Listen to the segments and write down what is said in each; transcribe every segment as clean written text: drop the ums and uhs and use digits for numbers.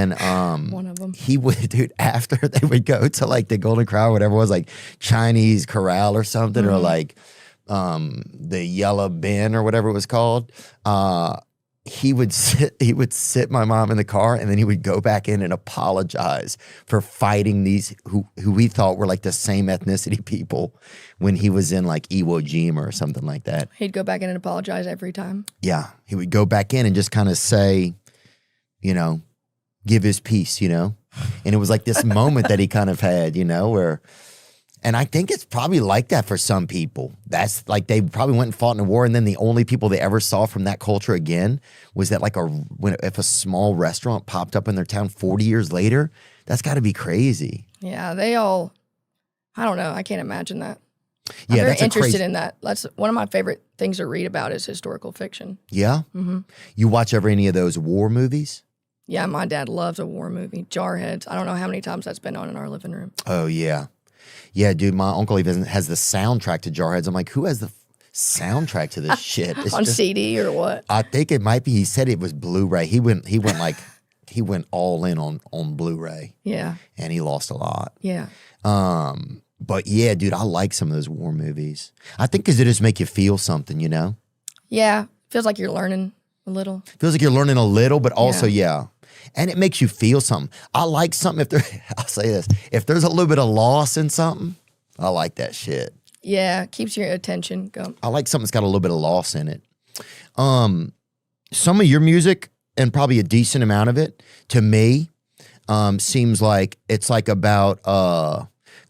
And One of them. he would, dude, after they would go to like the Golden Corral, whatever it was, like Chinese Corral or something, or like the Yellow Bin or whatever it was called. He would sit my mom in the car, and then he would go back in and apologize for fighting these who we thought were like the same ethnicity people when he was in like Iwo Jima or something like that. He'd go back in and apologize every time. Yeah, he would go back in and just kind of say, you know, give his piece, you know? And it was like this moment that he kind of had, you know, where, and I think it's probably like that for some people. That's like they probably went and fought in a war, and then the only people they ever saw from that culture again was that like if a small restaurant popped up in their town 40 years later, that's got to be crazy. Yeah, they all, I don't know. I can't imagine that. I'm Yeah, very that's interested in that. That's one of my favorite things to read about is historical fiction. Yeah? You watch ever any of those war movies? Yeah, my dad loves a war movie, Jarheads. I don't know how many times that's been on in our living room. Oh, yeah. Yeah, dude, my uncle even has the soundtrack to Jarheads. I'm like, who has the soundtrack to this shit? It's On just, CD or what? I think it might be. He said it was Blu-ray. He went all in on Blu-ray. Yeah. And he lost a lot. Yeah. But yeah, dude, I like some of those war movies. I think because it just make you feel something, you know? Yeah. Feels like you're learning a little. Feels like you're learning a little, but also, yeah. And it makes you feel something. I like something I'll say this, if there's a little bit of loss in something, I like that shit. Yeah, keeps your attention going. I like something that's got a little bit of loss in it. Some of your music, and probably a decent amount of it, to me, seems like it's like about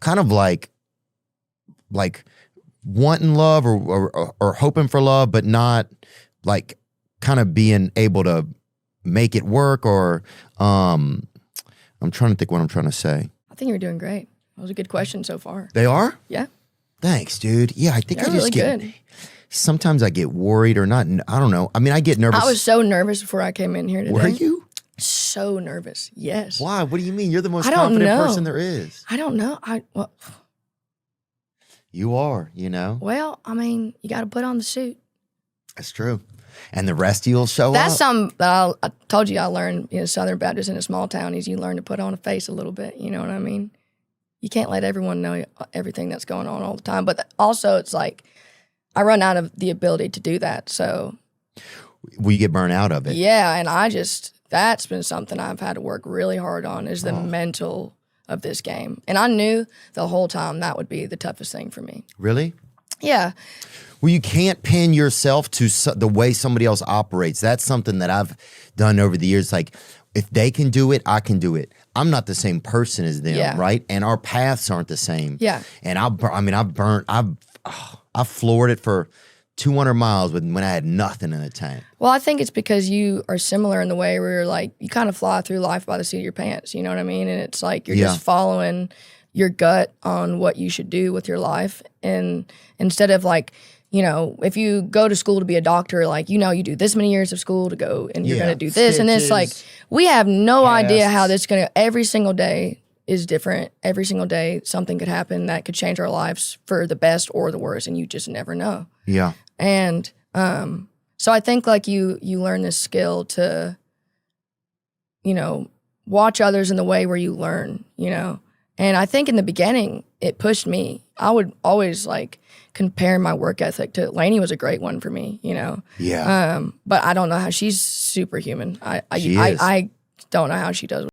kind of like wanting love or hoping for love, but not like kind of being able to make it work, or I'm trying to think what I'm trying to say. I think you're doing great. That was a good question so far. They are? Yeah. Thanks, dude. Yeah, I think They're I just really get, good. sometimes I get worried or not. I don't know. I mean, I get nervous. I was so nervous before I came in here today. Were you? So nervous. Yes. Why? What do you mean? You're the most I don't confident know. person there is. I don't know. You are, you know? Well, I mean, you got to put on the suit. That's true. And the rest of you'll show That's up. something that I told you I learned, Southern Baptist in a small town is you learn to put on a face a little bit. You know what I mean? You can't let everyone know everything that's going on all the time. But also it's like I run out of the ability to do that. So. Will you get burnt out of it? Yeah. And that's been something I've had to work really hard on is the mental of this game. And I knew the whole time that would be the toughest thing for me. Really? Yeah. Well, you can't pin yourself to the way somebody else operates. That's something that I've done over the years. Like, if they can do it, I can do it. I'm not the same person as them, right? And our paths aren't the same. Yeah. And I floored it for 200 miles when I had nothing in the tank. Well, I think it's because you are similar in the way where you're like, you kind of fly through life by the seat of your pants, you know what I mean? And it's like you're just following your gut on what you should do with your life. And instead of like, if you go to school to be a doctor, like, you do this many years of school to go and you're going to do this. And it's like, we have no idea how this is going to, every single day is different. Every single day, something could happen that could change our lives for the best or the worst. And you just never know. Yeah. And so I think like you learn this skill to, watch others in the way where you learn, And I think in the beginning, it pushed me. I would always like compare my work ethic to Lainey was a great one for me, Yeah. But I don't know how she's superhuman. She is. I don't know how she does